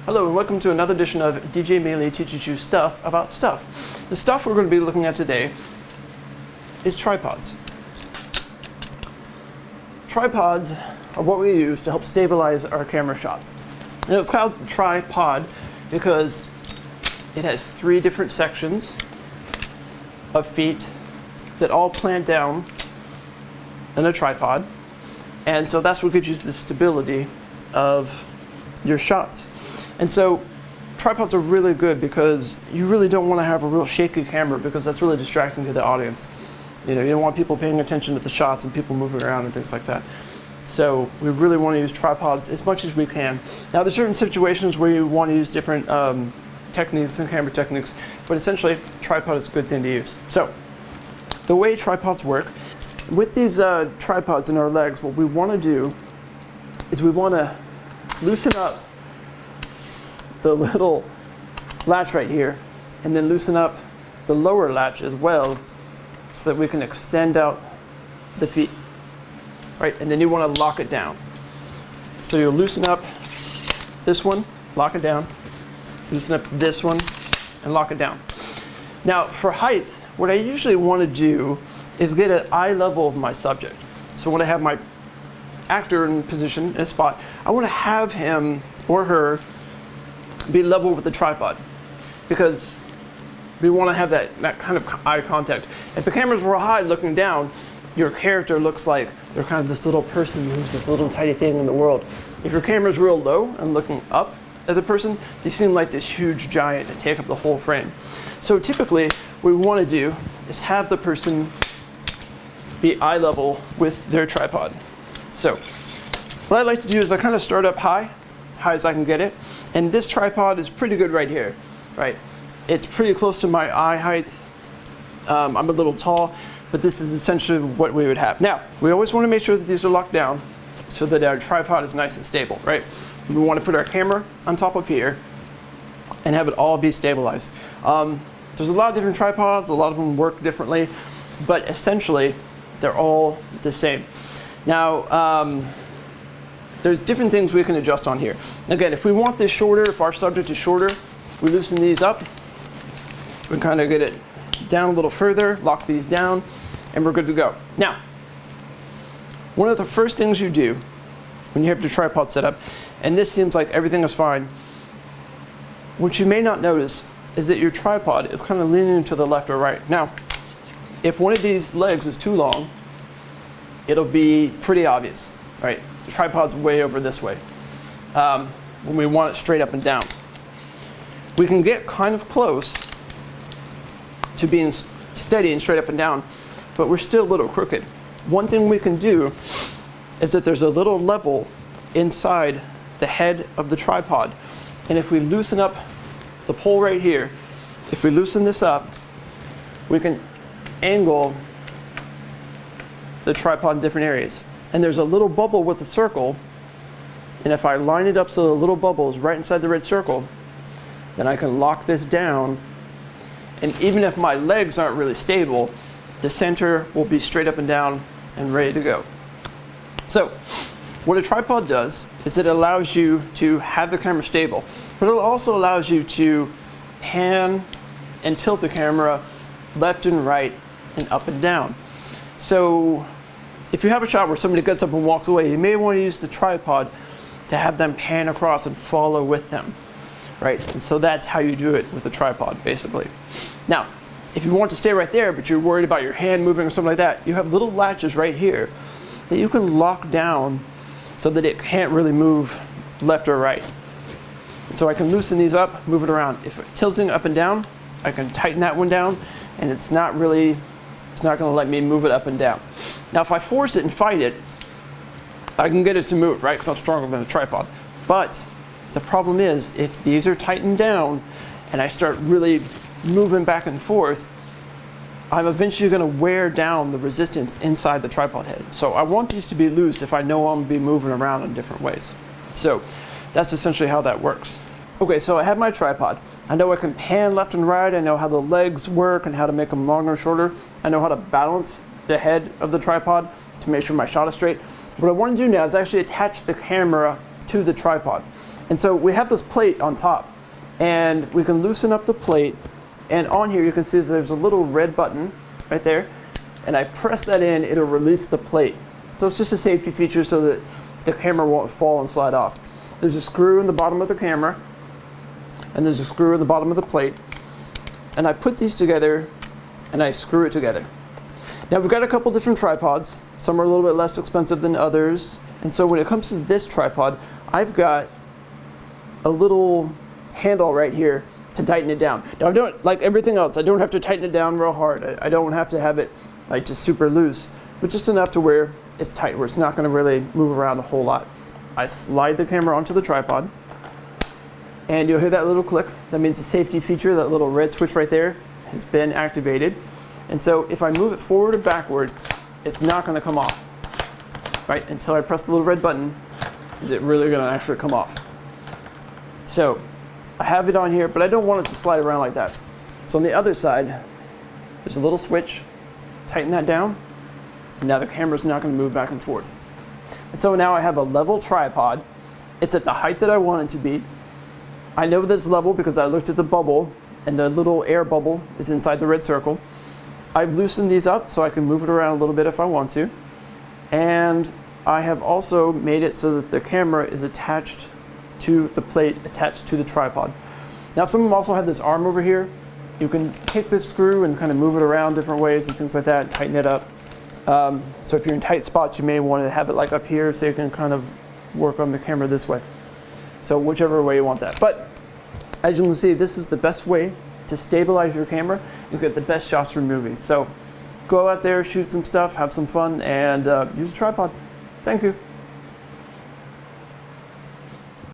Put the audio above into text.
Hello and welcome to another edition of DJ Melee Teaches You Stuff About Stuff. The stuff we're going to be looking at today is tripods. Tripods are what we use to help stabilize our camera shots. And it's called tripod because it has three different sections of feet that all plant down in a tripod. And so that's what gives you the stability of your shots. And so tripods are really good because you really don't want to have a real shaky camera because that's really distracting to the audience. You don't want people paying attention to the shots and people moving around and things like that. So we really want to use tripods as much as we can. Now there's certain situations where you want to use different techniques and camera techniques, but essentially tripod is a good thing to use. So the way tripods work, with these tripods in our legs, what we want to do is we want to loosen up the little latch right here, and then loosen up the lower latch as well so that we can extend out the feet. Right, and then you want to lock it down. So you'll loosen up this one, lock it down, loosen up this one, and lock it down. Now for height, what I usually want to do is get an eye level of my subject. So when I have my actor in position, in a spot, I want to have him or her be level with the tripod because we want to have that kind of eye contact. If the camera's real high looking down, your character looks like they're kind of this little person who's this little tiny thing in the world. If your camera's real low and looking up at the person, they seem like this huge giant that take up the whole frame. So typically what we want to do is have the person be eye level with their tripod. So what I like to do is I kind of start up high as I can get it. And this tripod is pretty good right here, right? It's pretty close to my eye height. I'm a little tall, but this is essentially what we would have. Now, we always want to make sure that these are locked down so that our tripod is nice and stable, right? We want to put our camera on top of here and have it all be stabilized. There's a lot of different tripods, a lot of them work differently, but essentially they're all the same. Now, there's different things we can adjust on here. Again, if we want this shorter, if our subject is shorter, we loosen these up. We kind of get it down a little further, lock these down, and we're good to go. Now, one of the first things you do when you have your tripod set up, and this seems like everything is fine, what you may not notice is that your tripod is kind of leaning to the left or right. Now, if one of these legs is too long, it'll be pretty obvious, right? The tripod's way over this way when we want it straight up and down. We can get kind of close to being steady and straight up and down, but we're still a little crooked. One thing we can do is that there's a little level inside the head of the tripod, and if we loosen up the pole right here, if we loosen this up, we can angle the tripod in different areas. And there's a little bubble with a circle, and if I line it up so the little bubble is right inside the red circle, then I can lock this down, and even if my legs aren't really stable, the center will be straight up and down and ready to go. So what a tripod does is it allows you to have the camera stable, but it also allows you to pan and tilt the camera left and right and up and down. So if you have a shot where somebody gets up and walks away, you may want to use the tripod to have them pan across and follow with them, right? And so that's how you do it with a tripod, basically. Now, if you want to stay right there, but you're worried about your hand moving or something like that, you have little latches right here that you can lock down so that it can't really move left or right. And so I can loosen these up, move it around. If it's tilting up and down, I can tighten that one down, and it's not going to let me move it up and down. Now, if I force it and fight it, I can get it to move, right? Because I'm stronger than the tripod. But the problem is, if these are tightened down and I start really moving back and forth, I'm eventually going to wear down the resistance inside the tripod head. So I want these to be loose if I know I'm going to be moving around in different ways. So that's essentially how that works. Okay, so I have my tripod. I know I can pan left and right. I know how the legs work and how to make them longer or shorter. I know how to balance the head of the tripod to make sure my shot is straight. What I want to do now is actually attach the camera to the tripod. And so we have this plate on top, and we can loosen up the plate, and on here you can see that there's a little red button right there, and I press that in, it'll release the plate. So it's just a safety feature so that the camera won't fall and slide off. There's a screw in the bottom of the camera, and there's a screw in the bottom of the plate, and I put these together and I screw it together. Now we've got a couple different tripods. Some are a little bit less expensive than others, and so when it comes to this tripod, I've got a little handle right here to tighten it down. Now I don't, like everything else, I don't have to tighten it down real hard. I don't have to have it like just super loose, but just enough to where it's tight, where it's not going to really move around a whole lot. I slide the camera onto the tripod, and you'll hear that little click. That means the safety feature, that little red switch right there, has been activated. And so if I move it forward or backward, it's not going to come off, right? Until I press the little red button, is it really going to actually come off. So I have it on here, but I don't want it to slide around like that. So on the other side, there's a little switch. Tighten that down, and now the camera's not going to move back and forth. And so now I have a level tripod. It's at the height that I want it to be. I know this level because I looked at the bubble, and the little air bubble is inside the red circle. I've loosened these up so I can move it around a little bit if I want to. And I have also made it so that the camera is attached to the plate, attached to the tripod. Now some of them also have this arm over here. You can take this screw and kind of move it around different ways and things like that, and tighten it up. So if you're in tight spots, you may want to have it like up here so you can kind of work on the camera this way. So whichever way you want that. But as you can see, this is the best way to stabilize your camera and get the best shots from movies. So go out there, shoot some stuff, have some fun, and use a tripod. Thank you.